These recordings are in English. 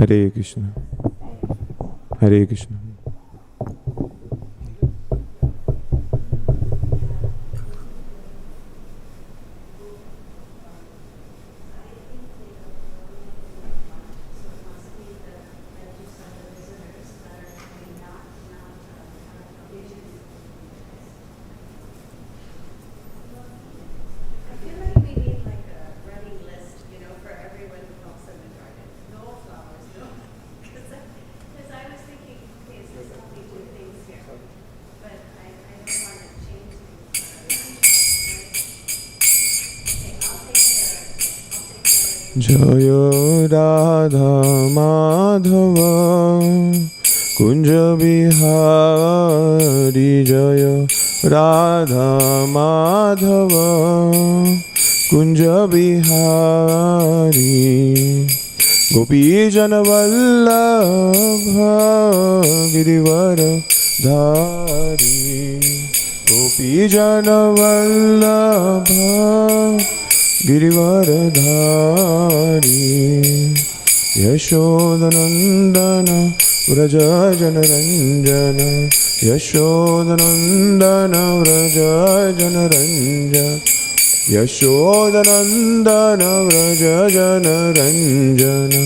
Hare Krishna. Hare Krishna. Jaya Radha Madhava Kunja Bihari Jaya Radha Madhava Kunja Bihari Gopi Jana Vallabha Girivara Dhari Gopi Jana Vallabha Girivaradhari Yashodanandana Vraja Janaranjana Yashodanandana Vraja Janaranjana Yashodanandana Vraja Janaranjana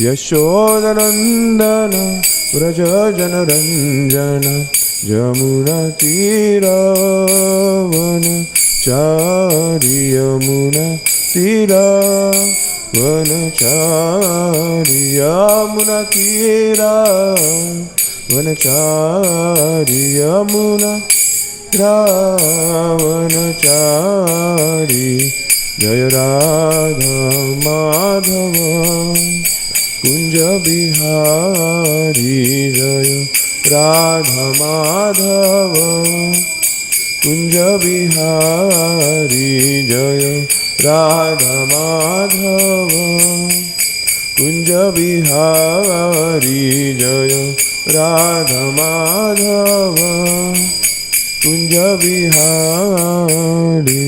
Yashodanandana Vraja Janaranjana Jamuna Tiravana Chari Yamuna Tira Vanachari Yamuna Tira Vanachari Yamuna Ravanachari Jaya Radha Madhava Kunja Bihari Jaya Radha Madhava Kunja Bihari Jaya Radha Madhava Kunja Bihari Jaya Radha Madhava Kunja Bihari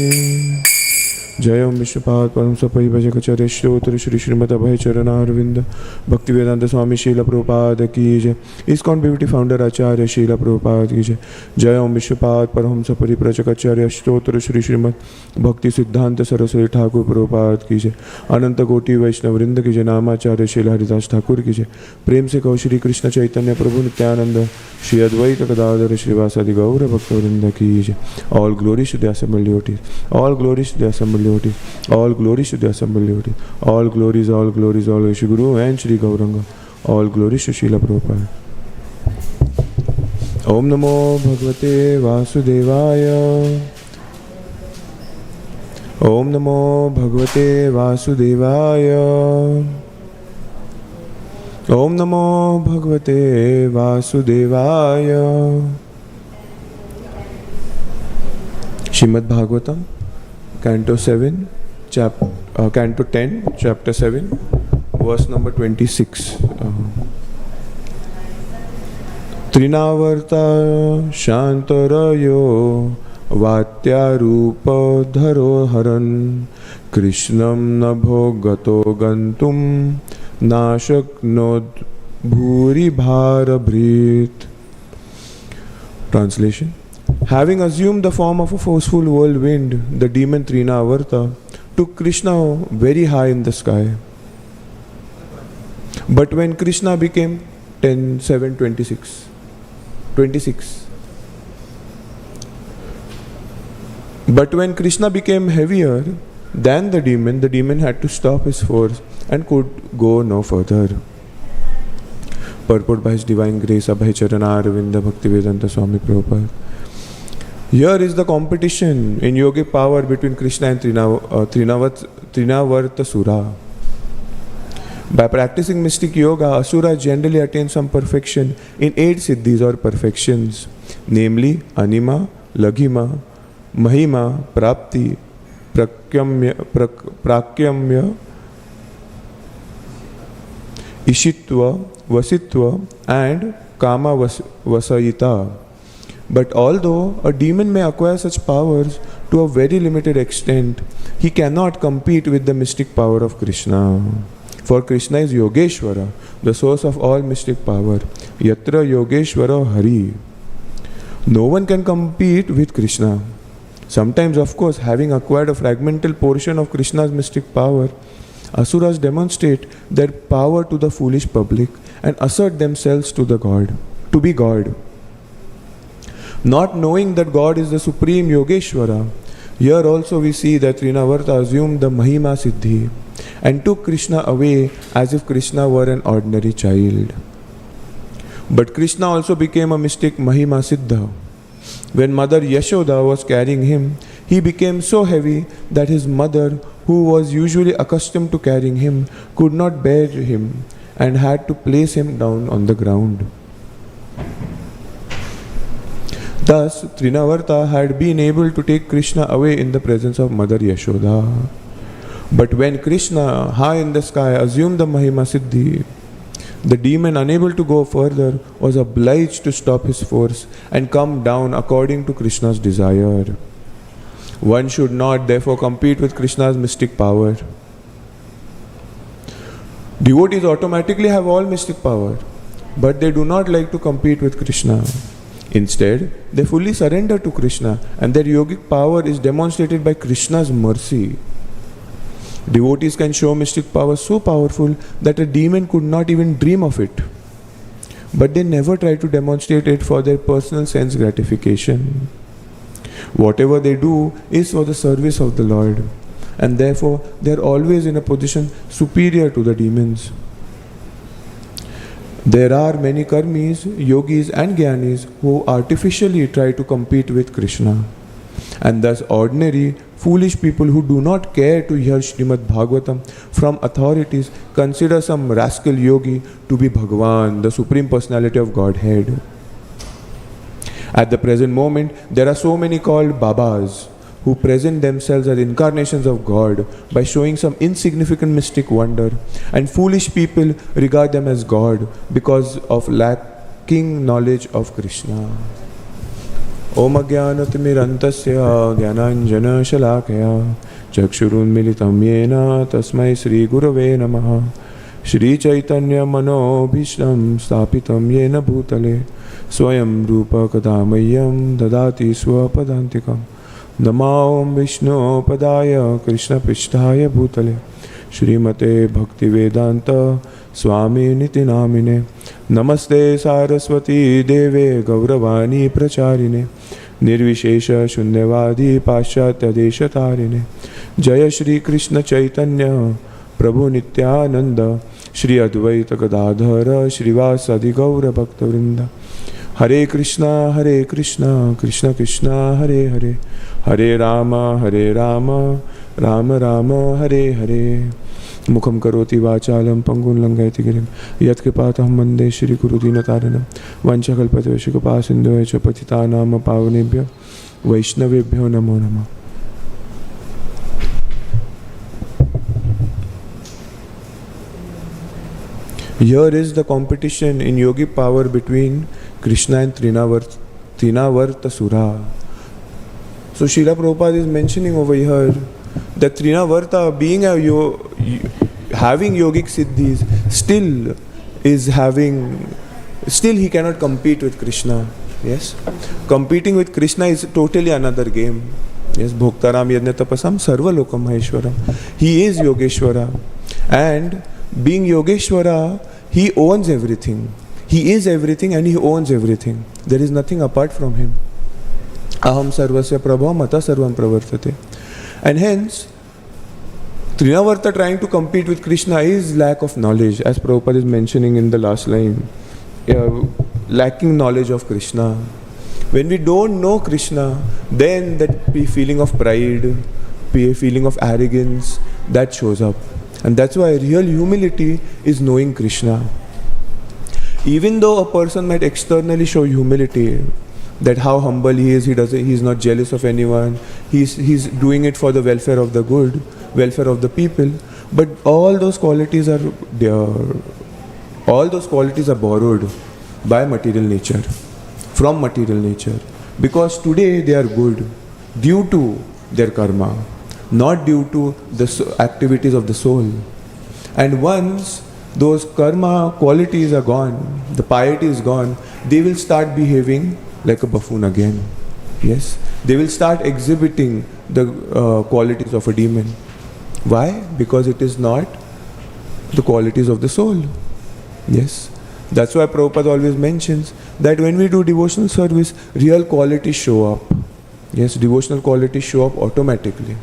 Jaya Om Vishwapad Param Saparivajakacharya Shrotra Shri Srimad Abhay Charanarvinda Bhaktivedanta Swami Srila Prabhupada Ki Jai ISKCON BBT Founder Acharya Srila Prabhupada Ki Jai Jaya Om Vishwapad Param Saparivajakacharya Shrotra Shri Srimad Bhakti Siddhanta Saraswati Thakur Prabhupada Ki Jai Ananta Koti Vaishnavrinda Ki Jai Namacharya Srila Haridas Thakur Ki Jai Prem Se Kaho Shri Krishna Chaitanya Prabhu Nityananda Shri Advaita Gadadhara Srivasadi Gaura Bhaktivinoda Ki Jai All glories to the assembled devotees. All glories to the assembled devotees. All glories to the assembled devotees. All glories, all Shri Guru and Shri Gauranga. All glories to Srila Prabhupada. Om Namo Bhagavate Vasudevaya. Om Namo Bhagavate Vasudevaya. Om Namo Bhagavate Vasudevaya. Srimad Bhagvatam, Canto 7, Canto 10, Chapter 7, verse number 26. Trinavarta Shantarayo Vatyarupa Dharo Haran Krishnam Nabho Gato Gantum Nashaknod Bhuri Bharabhrit. Translation. Having assumed the form of a forceful whirlwind, the demon Trinavarta took Krishna very high in the sky. But when Krishna became 26. But when Krishna became heavier than the demon had to stop his force and could go no further. Purport by His Divine Grace, Abhay Charanarvinda Bhaktivedanta Swami Prabhupada. Here is the competition in yogic power between Krishna and Trinavarta Sura. By practicing mystic yoga, Asura generally attain some perfection in 8 siddhis or perfections, namely Anima, Laghima, Mahima, Prapti, Prakyamya, Ishitva, Vasitva and Kama Vasayita. But although a demon may acquire such powers to a very limited extent, he cannot compete with the mystic power of Krishna. For Krishna is Yogeshwara, the source of all mystic power. Yatra Yogeshwara Hari. No one can compete with Krishna. Sometimes, of course, having acquired a fragmental portion of Krishna's mystic power, Asuras demonstrate their power to the foolish public and assert themselves to be God. Not knowing that God is the supreme Yogeshwara, here also we see that Trinavarta assumed the Mahima Siddhi and took Krishna away as if Krishna were an ordinary child. But Krishna also became a mystic Mahima Siddha. When Mother Yashoda was carrying him, he became so heavy that his mother, who was usually accustomed to carrying him, could not bear him and had to place him down on the ground. Thus, Trinavarta had been able to take Krishna away in the presence of Mother Yashoda. But when Krishna, high in the sky, assumed the Mahima Siddhi, the demon, unable to go further, was obliged to stop his force and come down according to Krishna's desire. One should not therefore compete with Krishna's mystic power. Devotees automatically have all mystic power, but they do not like to compete with Krishna. Instead, they fully surrender to Krishna, and their yogic power is demonstrated by Krishna's mercy. Devotees can show mystic power so powerful that a demon could not even dream of it. But they never try to demonstrate it for their personal sense gratification. Whatever they do is for the service of the Lord, and therefore they are always in a position superior to the demons. There are many karmis, yogis and jnanis who artificially try to compete with Krishna. And thus ordinary, foolish people who do not care to hear Srimad Bhagvatam from authorities consider some rascal yogi to be Bhagavan, the Supreme Personality of Godhead. At the present moment, there are so many called Babas who present themselves as incarnations of God by showing some insignificant mystic wonder, and foolish people regard them as God because of lacking knowledge of Krishna. Om Ajnanatimirantasya Jnananjana Shalakaya Chakshurunmilitam Yena Tasmai Sri Gurave Namaha Shri Chaitanya Manobhishtam Stapitam Yena Bhutale Swayam Rupa Kadamayam Dadati Swapadantikam Namaom Vishnu Padaya Krishna Pishtaya Bhutale Shrimate Bhaktivedanta Swami Niti Namine Namaste Saraswati Deve Gauravani Pracharine Nirvishesha Shunyavadi Paschatya Deshatarine Jaya Shri Krishna Chaitanya Prabhu Nityananda Shri Advaita Gadadhara Shrivasadi Gaura Bhaktavrinda Hare Krishna, Krishna Krishna, Hare Hare, Hare Rama, Rama Rama, Hare Hare. Mukham karoti vachalam pangun langayati girim yat kripataham mande Shri Guru Dinataranam vanchakalpatavesha kapasindhavesha patitanam pavanebhyo Vaishnavebhyo namo namah. Here is the competition in yogic power between Krishna and Trinavarta Sura. So Srila Prabhupada is mentioning over here that Trinavarta, being having yogic siddhis, still he cannot compete with Krishna. Yes, competing with Krishna is totally another game. Yes, Bhoktaram Yajna Tapasam Sarva Lokam Maheshwaram. He is Yogeshwara, and being Yogeshwara, he owns everything. He is everything and he owns everything. There is nothing apart from him. Aham sarvasya prabhav mata sarvam pravartate. And hence, Trinavarta trying to compete with Krishna is lack of knowledge, as Prabhupada is mentioning in the last line. Lacking knowledge of Krishna. When we don't know Krishna, then that feeling of pride, feeling of arrogance, that shows up. And that's why real humility is knowing Krishna. Even though a person might externally show humility, that how humble he is, he's not jealous of anyone, he's doing it for the welfare of the good, welfare of the people, but all those qualities are borrowed by material nature, from material nature, because today they are good due to their karma, not due to the activities of the soul. And once those karma qualities are gone, the piety is gone, they will start behaving like a buffoon again. Yes, they will start exhibiting the qualities of a demon. Why? Because it is not the qualities of the soul. Yes, that's why Prabhupada always mentions that when we do devotional service, real qualities show up. Yes, devotional qualities show up automatically.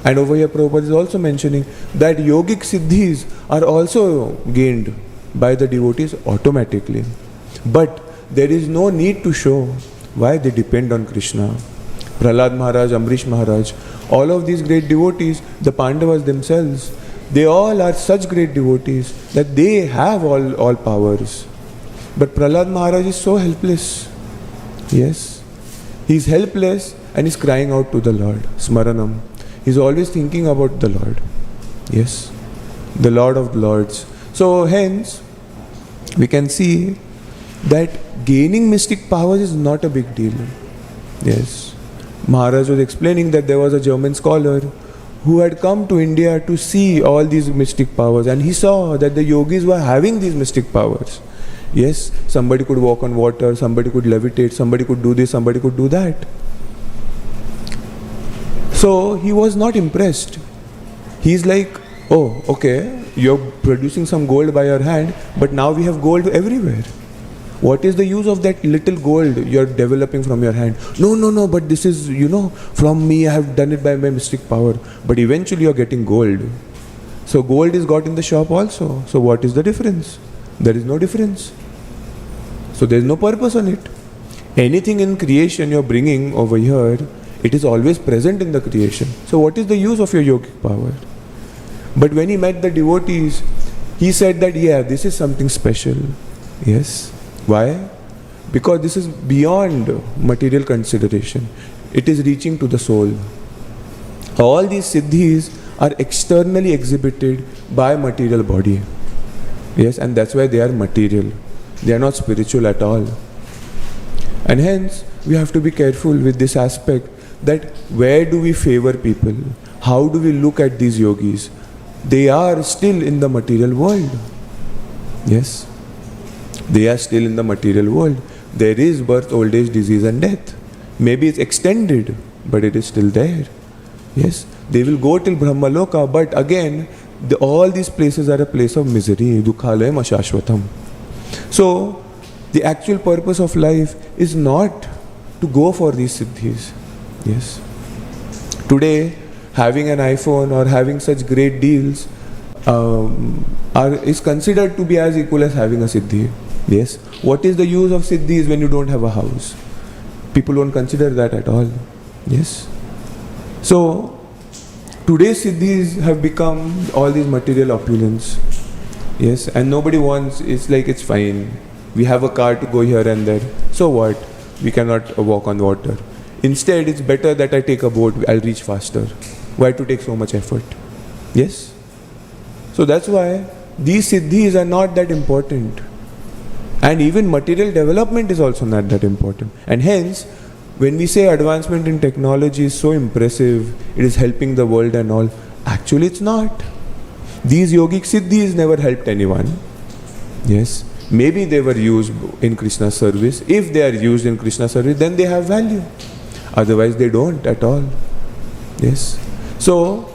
And over here Prabhupada is also mentioning that yogic siddhis are also gained by the devotees automatically. But there is no need to show. Why? They depend on Krishna. Prahlad Maharaj, Amrish Maharaj, all of these great devotees, the Pandavas themselves, they all are such great devotees that they have all powers. But Prahlad Maharaj is so helpless. Yes, he is helpless and is crying out to the Lord. Smaranam. He is always thinking about the Lord. Yes, the Lord of the Lords. So hence, we can see that gaining mystic powers is not a big deal. Yes, Maharaj was explaining that there was a German scholar who had come to India to see all these mystic powers, and he saw that the yogis were having these mystic powers. Yes, somebody could walk on water, somebody could levitate, somebody could do this, somebody could do that. So he was not impressed. He's like, oh, okay, you're producing some gold by your hand, but now we have gold everywhere. What is the use of that little gold you're developing from your hand? No, but this is, from me, I have done it by my mystic power. But eventually you're getting gold. So gold is got in the shop also. So what is the difference? There is no difference. So there is no purpose on it. Anything in creation you're bringing over here, it is always present in the creation. So what is the use of your yogic power? But when he met the devotees, he said that, yeah, this is something special. Yes. Why? Because this is beyond material consideration. It is reaching to the soul. All these siddhis are externally exhibited by material body. Yes, and that's why they are material. They are not spiritual at all. And hence, we have to be careful with this aspect, that where do we favor people? How do we look at these yogis? They are still in the material world. Yes. They are still in the material world. There is birth, old age, disease and death. Maybe it's extended, but it is still there. Yes, they will go till Brahmaloka, but again, all these places are a place of misery. Dukhalayam ashashvatam. So, the actual purpose of life is not to go for these siddhis. Yes. Today, having an iPhone or having such great deals is considered to be as equal as having a siddhi. Yes. What is the use of siddhis when you don't have a house? People don't consider that at all. Yes. So, today's siddhis have become all these material opulence. Yes. And nobody wants, it's like it's fine. We have a car to go here and there. So what? We cannot walk on water. Instead, it's better that I take a boat, I'll reach faster. Why to take so much effort? Yes. So that's why these siddhis are not that important. And even material development is also not that important. And hence, when we say advancement in technology is so impressive, it is helping the world and all, actually it's not. These yogic siddhis never helped anyone. Yes. Maybe they were used in Krishna's service. If they are used in Krishna's service, then they have value. Otherwise they don't at all. Yes. So,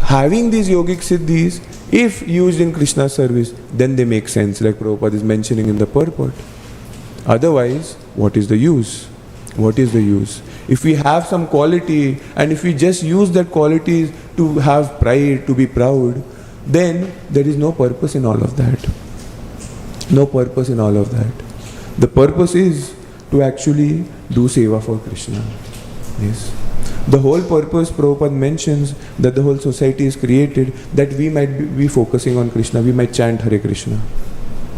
having these yogic siddhis, if used in Krishna's service, then they make sense, like Prabhupada is mentioning in the purport. Otherwise, what is the use? What is the use? If we have some quality, and if we just use that quality to have pride, to be proud, then there is no purpose in all of that. No purpose in all of that. The purpose is to actually do seva for Krishna. Yes. The whole purpose Prabhupada mentions that the whole society is created that we might be focusing on Krishna, we might chant Hare Krishna.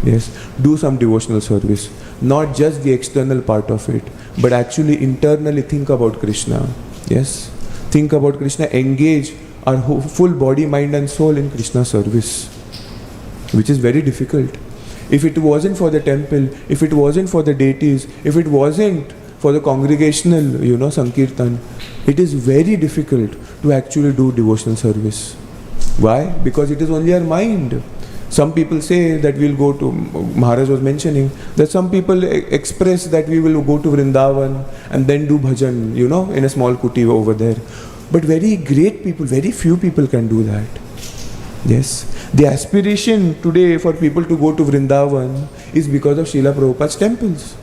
Yes, do some devotional service. Not just the external part of it, but actually internally think about Krishna. Yes, think about Krishna, engage our full body, mind and soul in Krishna service, which is very difficult. If it wasn't for the temple, if it wasn't for the deities, if it wasn't for the congregational, Sankirtan, it is very difficult to actually do devotional service. Why? Because it is only our mind. Some people say that we'll go to, Maharaj was mentioning, that some people express that we will go to Vrindavan and then do bhajan, in a small kuti over there. But very great people, very few people can do that. Yes. The aspiration today for people to go to Vrindavan is because of Srila Prabhupada's temples.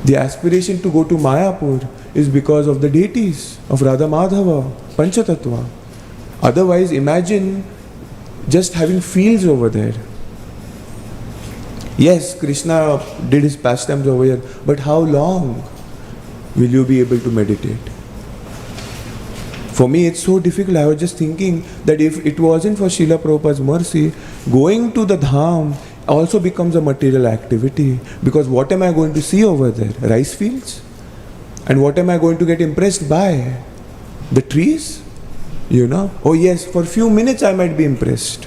The aspiration to go to Mayapur is because of the deities of Radha Madhava, Panchatattva. Otherwise, imagine just having fields over there. Yes, Krishna did his pastimes over here, but how long will you be able to meditate? For me, it's so difficult. I was just thinking that if it wasn't for Srila Prabhupada's mercy, going to the Dham also becomes a material activity. Because what am I going to see over there? Rice fields? And what am I going to get impressed by? The trees? Oh yes, for a few minutes I might be impressed.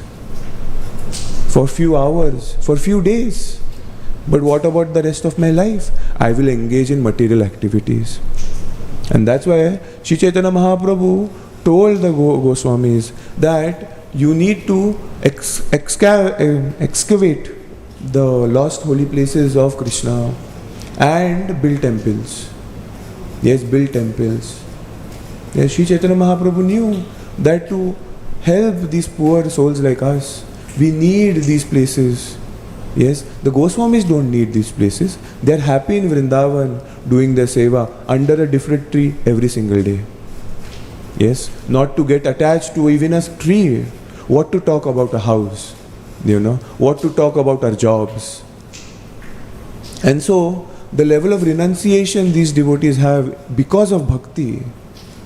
For a few hours, for a few days. But what about the rest of my life? I will engage in material activities. And that's why Sri Chaitanya Mahaprabhu told the Goswamis that you need to excavate the lost holy places of Krishna and build temples. Yes, build temples. Yes, Sri Chaitanya Mahaprabhu knew that to help these poor souls like us, we need these places. Yes, the Goswamis don't need these places. They are happy in Vrindavan doing their seva under a different tree every single day. Yes, not to get attached to even a tree. What to talk about a house? What to talk about our jobs? And so, the level of renunciation these devotees have because of bhakti,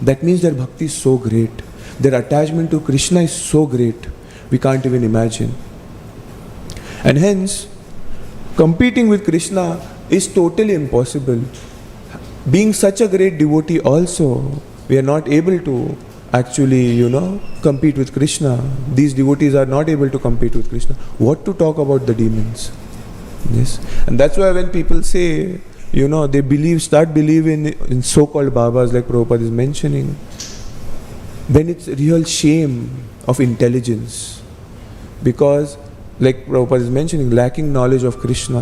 that means their bhakti is so great. Their attachment to Krishna is so great, we can't even imagine. And hence, competing with Krishna is totally impossible. Being such a great devotee also, we are not able to actually, compete with Krishna. These devotees are not able to compete with Krishna. What to talk about the demons? Yes. And that's why when people say, they start believing in so-called Babas like Prabhupada is mentioning, then it's real shame of intelligence. Because, like Prabhupada is mentioning, lacking knowledge of Krishna.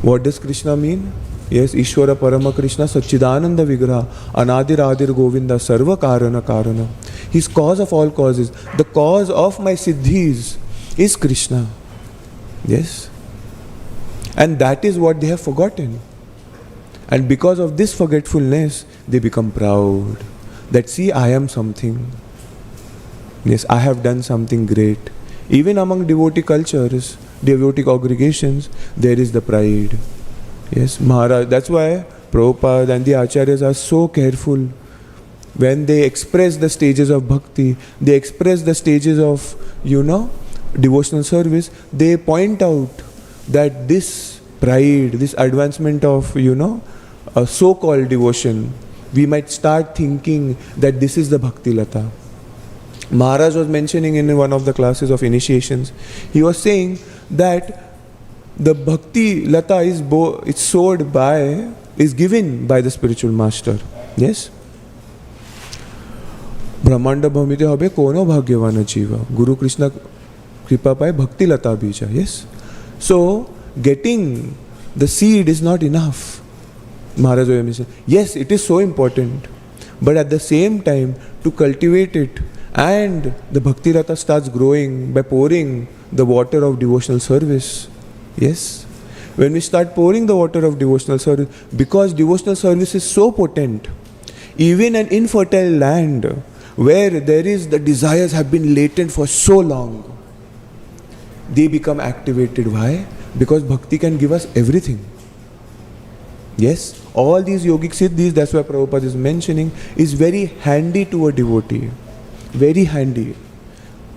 What does Krishna mean? Yes, Ishvara Parama Krishna Satchidananda Vigraha Anadir Adir Govinda Sarva Karana Karana. He's cause of all causes. The cause of my siddhis is Krishna. Yes. And that is what they have forgotten. And because of this forgetfulness, they become proud. That see, I am something. Yes, I have done something great. Even among devotee cultures, devotee congregations, there is the pride. Yes, Maharaj, that's why Prabhupada and the Acharyas are so careful. When they express the stages of bhakti, they express the stages of, devotional service, they point out that this pride, this advancement of, a so-called devotion, we might start thinking that this is the Bhakti Lata. Maharaj was mentioning in one of the classes of initiations, he was saying that the Bhakti Lata is given by the spiritual master. Yes? Brahmanda bhamite hobe kono bhagyavana jiva. Guru Krishna kripa paye Bhakti Lata bija. Yes? So, getting the seed is not enough. Maharaj was mentioning. Yes, it is so important. But at the same time, to cultivate it, and the Bhakti Lata starts growing by pouring the water of devotional service. Yes. When we start pouring the water of devotional service, because devotional service is so potent, even an infertile land where the desires have been latent for so long, they become activated. Why? Because bhakti can give us everything. Yes, all these yogic siddhis, that's why Prabhupada is mentioning, is very handy to a devotee. Very handy.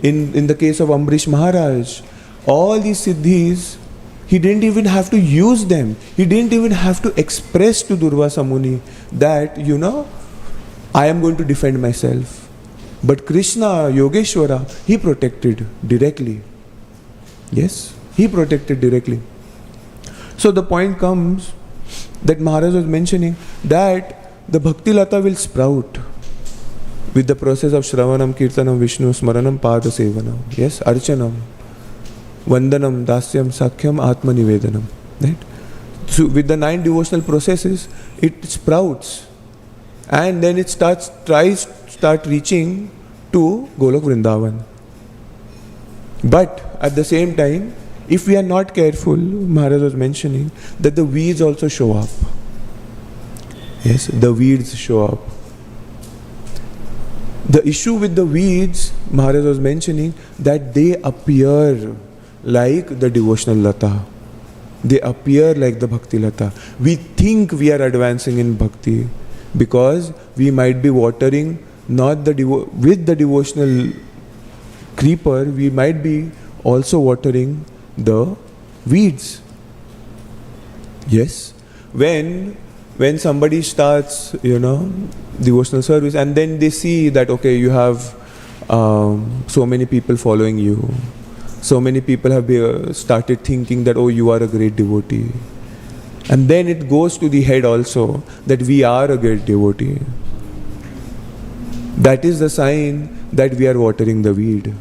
In the case of Ambrish Maharaj, all these siddhis, he didn't even have to use them. He didn't even have to express to Durvasa Muni that, I am going to defend myself. But Krishna, Yogeshwara, he protected directly. Yes, he protected directly. So the point comes that Maharaj was mentioning that the Bhakti Lata will sprout with the process of Shravanam, Kirtanam, Vishnu, Smaranam, Pada Sevanam. Yes, Archanam, Vandanam, Dasyam, Sakhyam, Atma Nivedanam. Right? So with the 9 devotional processes, it sprouts. And then it start reaching to Golok Vrindavan. But at the same time, if we are not careful, Maharaj was mentioning that the weeds also show up. Yes, the weeds show up. The issue with the weeds, Maharaj was mentioning that they appear like the devotional lata. They appear like the bhakti lata. We think we are advancing in bhakti because we might be watering not with the devotional creeper, we might be also watering the weeds. Yes, when somebody starts, devotional service, and then they see that, okay, you have so many people following you, so many people have started thinking that, oh, you are a great devotee, and then it goes to the head also that we are a great devotee. That is the sign that we are watering the weed.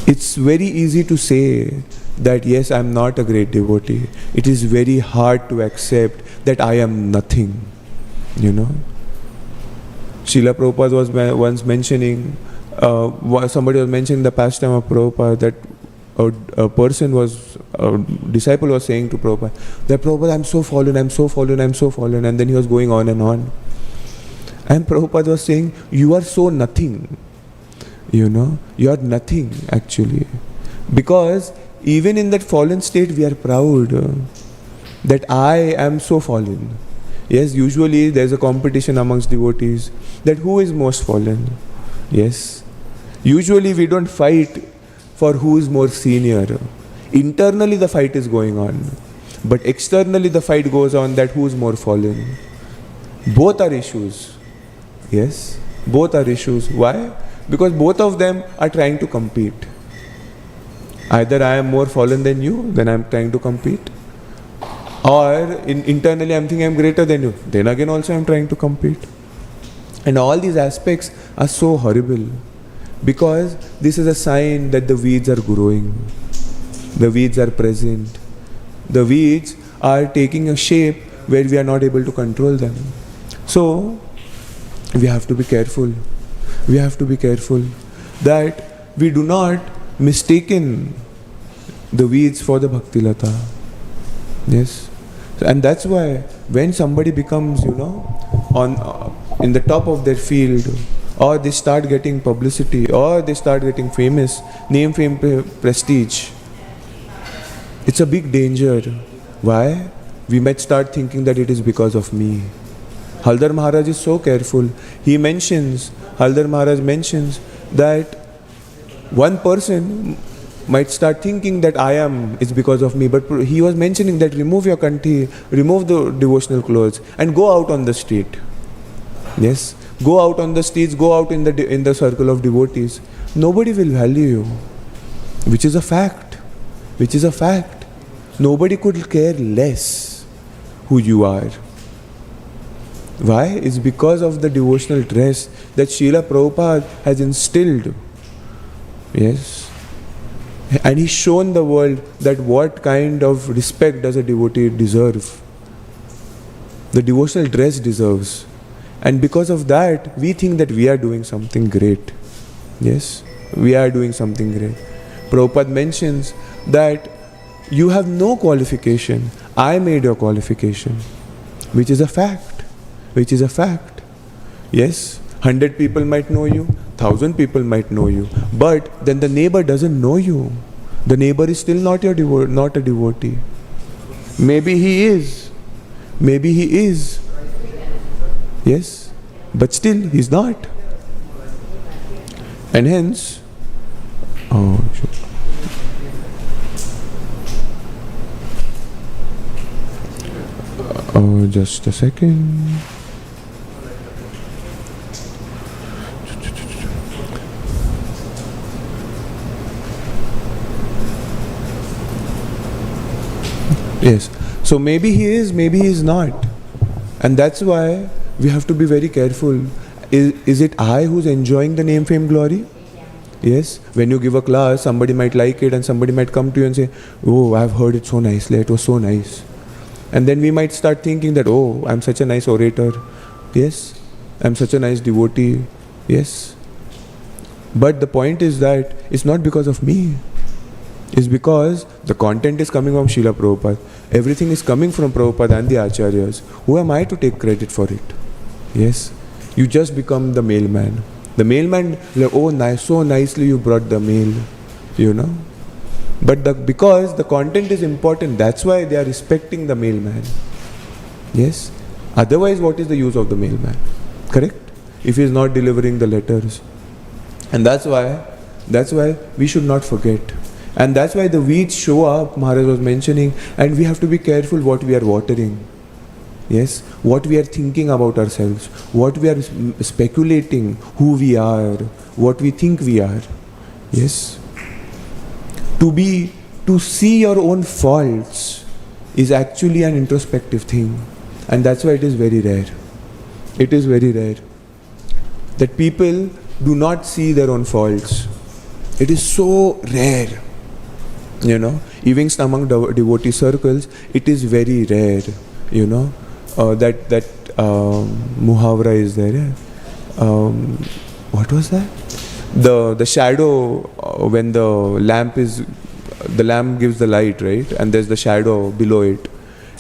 It's very easy to say that yes, I am not a great devotee. It is very hard to accept that I am nothing. Srila Prabhupada was once mentioning, somebody was mentioning the pastime of Prabhupada, that a disciple was saying to Prabhupada, that Prabhupada, I'm so fallen, and then he was going on and on. And Prabhupada was saying, you are so nothing. You are nothing actually. Because even in that fallen state, we are proud that I am so fallen. Yes, usually there is a competition amongst devotees that who is most fallen. Yes, usually we don't fight for who is more senior. Internally the fight is going on, but externally the fight goes on that who is more fallen. Both are issues. Yes, both are issues. Why? Because both of them are trying to compete. Either I am more fallen than you, then I am trying to compete. Or internally I am thinking I am greater than you, then again also I am trying to compete. And all these aspects are so horrible, because this is a sign that the weeds are growing. The weeds are present. The weeds are taking a shape where we are not able to control them. So, we have to be careful. We have to be careful that we do not mistaken the weeds for the bhakti lata. Yes. And that's why when somebody becomes, in the top of their field, or they start getting publicity, or they start getting famous, name, fame, prestige, it's a big danger. Why? We might start thinking that it is because of me. Haldar Maharaj is so careful. Haldar Maharaj mentions that one person might start thinking that it's because of me, but he was mentioning that remove your kanthi, remove the devotional clothes and go out on the street. Yes, go out on the streets, go out in the circle of devotees. Nobody will value you, which is a fact. Nobody could care less who you are. Why? It's because of the devotional dress that Srila Prabhupada has instilled. Yes. And he's shown the world that what kind of respect does a devotee deserve. The devotional dress deserves. And because of that, we think that we are doing something great. Yes, we are doing something great. Prabhupada mentions that you have no qualification. I made your qualification. Which is a fact. Yes, 100 people might know you, 1,000 people might know you, but then the neighbor doesn't know you. The neighbor is still not a devotee. Maybe he is. Maybe he is. Yes. But still, he's not. And hence, just a second. Yes. So maybe he is, maybe he is not. And that's why we have to be very careful. Is it I who's enjoying the name, fame, glory? Yes. When you give a class, somebody might like it and somebody might come to you and say, oh, I've heard it so nicely, it was so nice. And then we might start thinking that, oh, I'm such a nice orator. Yes. I'm such a nice devotee. Yes. But the point is that it's not because of me. It's because the content is coming from Srila Prabhupada. Everything is coming from Prabhupada and the Acharyas. Who am I to take credit for it? Yes. You just become the mailman. The mailman, like, oh, nice, so nicely you brought the mail. You know. But because the content is important, that's why they are respecting the mailman. Yes. Otherwise, what is the use of the mailman? Correct? If he is not delivering the letters. And that's why we should not forget. And that's why the weeds show up, Maharaj was mentioning, and we have to be careful what we are watering. Yes, what we are thinking about ourselves, what we are speculating, who we are, what we think we are. Yes. To see your own faults is actually an introspective thing. And that's why it is very rare. It is very rare that people do not see their own faults. It is so rare. You know, even among devotee circles, it is very rare. You know, that muhavra is there. Yeah? What was that? The shadow when the lamp gives the light, right? And there's the shadow below it,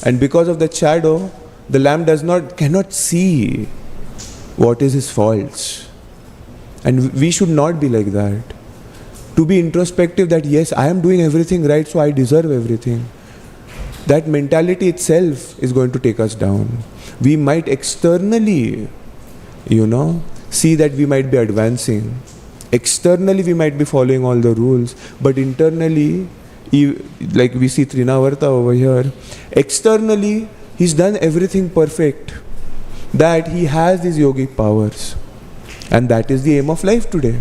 and because of that shadow, the lamp cannot see what is his faults. And we should not be like that. To be introspective that yes, I am doing everything right, so I deserve everything. That mentality itself is going to take us down. We might externally, see that we might be advancing. Externally we might be following all the rules, but internally, like we see Trinavarta over here, externally he's done everything perfect. That he has these yogic powers. And that is the aim of life today.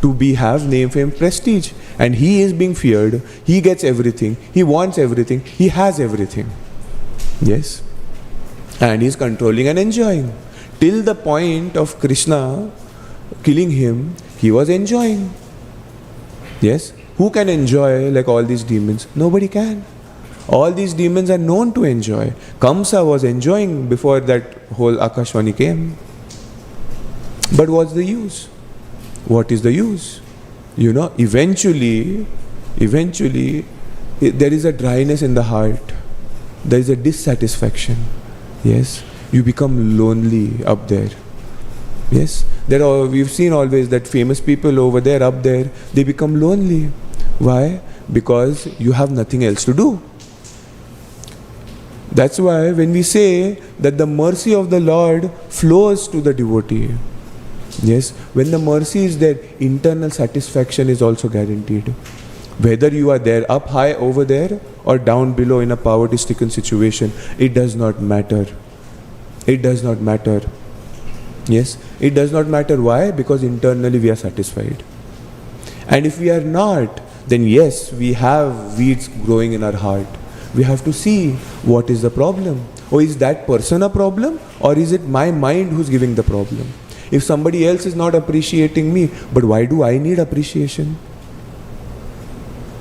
To have name, fame, prestige. And he is being feared. He gets everything. He wants everything. He has everything. Yes. And he is controlling and enjoying. Till the point of Krishna killing him, he was enjoying. Yes. Who can enjoy like all these demons? Nobody can. All these demons are known to enjoy. Kamsa was enjoying before that whole Akashvani came. But what's the use? What is the use? Eventually, there is a dryness in the heart. There is a dissatisfaction. Yes. You become lonely up there. Yes. We've seen always that famous people over there, up there, they become lonely. Why? Because you have nothing else to do. That's why when we say that the mercy of the Lord flows to the devotee, yes, when the mercy is there, internal satisfaction is also guaranteed. Whether you are there up high over there or down below in a poverty-stricken situation, it does not matter. It does not matter. Yes, it does not matter. Why? Because internally we are satisfied. And if we are not, then yes, we have weeds growing in our heart. We have to see what is the problem. Or is that person a problem? Or is it my mind who's giving the problem? If somebody else is not appreciating me, but why do I need appreciation?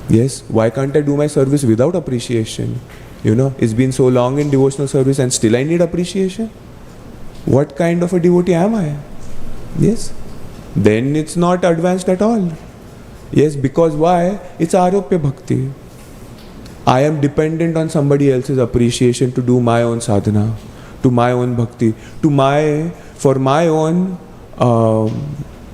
Yes, why can't I do my service without appreciation? It's been so long in devotional service and still I need appreciation? What kind of a devotee am I? Yes, then it's not advanced at all. Yes, because why? It's aropya bhakti. I am dependent on somebody else's appreciation to do my own sadhana, to my own bhakti, for my own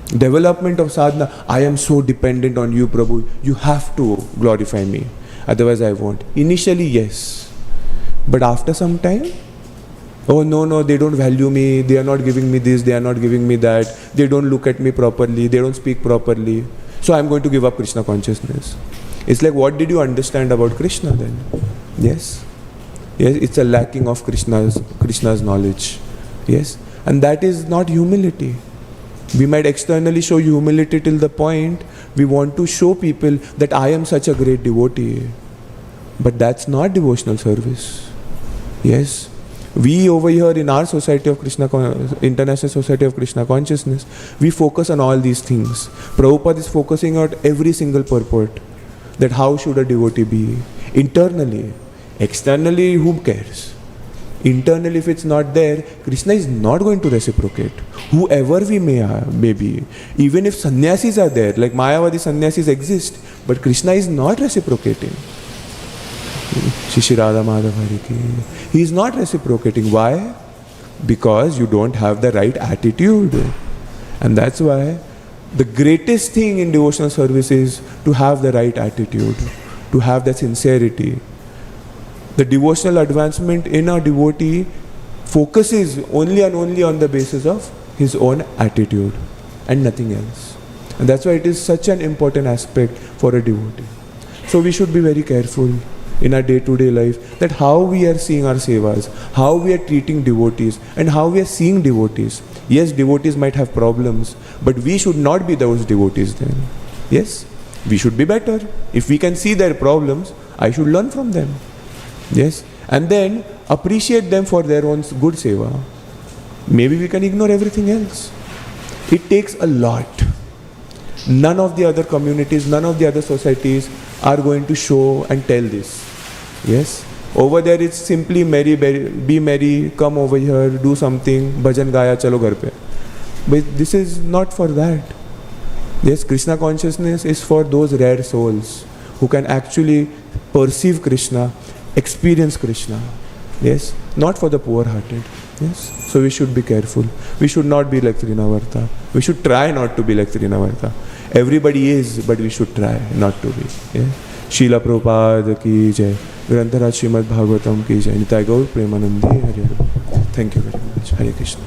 development of sadhana. I am so dependent on you, Prabhu. You have to glorify me. Otherwise I won't. Initially, yes. But after some time, oh no, they don't value me, they are not giving me this, they are not giving me that, they don't look at me properly, they don't speak properly, so I'm going to give up Krishna consciousness. It's like, what did you understand about Krishna then? Yes, it's a lacking of Krishna's knowledge. Yes, and that is not humility. We might externally show humility till the point we want to show people that I am such a great devotee, but that's not devotional service. Yes, we over here in our Society of Krishna, International Society of Krishna Consciousness, we focus on all these things. Prabhupada is focusing on every single purport, that how should a devotee be internally. Externally, who cares? Internally, if it's not there, Krishna is not going to reciprocate. Whoever we may be, even if sannyasis are there, like Mayavadi sannyasis exist, but Krishna is not reciprocating. Shri Radha Madhav Hare ki. He is not reciprocating. Why? Because you don't have the right attitude. And that's why the greatest thing in devotional service is to have the right attitude, to have that sincerity. The devotional advancement in a devotee focuses only and only on the basis of his own attitude and nothing else. And that's why it is such an important aspect for a devotee. So we should be very careful in our day-to-day life that how we are seeing our sevas, how we are treating devotees, and how we are seeing devotees. Yes, devotees might have problems, but we should not be those devotees then. Yes, we should be better. If we can see their problems, I should learn from them. Yes, and then appreciate them for their own good seva. Maybe we can ignore everything else. It takes a lot. None of the other communities, none of the other societies are going to show and tell this. Yes, over there it's simply be merry, come over here, do something, bhajan gaya, chalo ghar pe. But this is not for that. Yes, Krishna consciousness is for those rare souls who can actually perceive Krishna, experience Krishna. Yes, not for the poor-hearted. Yes, so we should be careful. We should not be like Trinavarta. We should try not to be like Trinavarta. Everybody is, but we should try not to be. Yeah? Srila Prabhupada ki jai. Grantaraj Srimad Bhagvatam ki jai. Nitai Gaur Premanandi Hare. Thank you very much. Hare Krishna.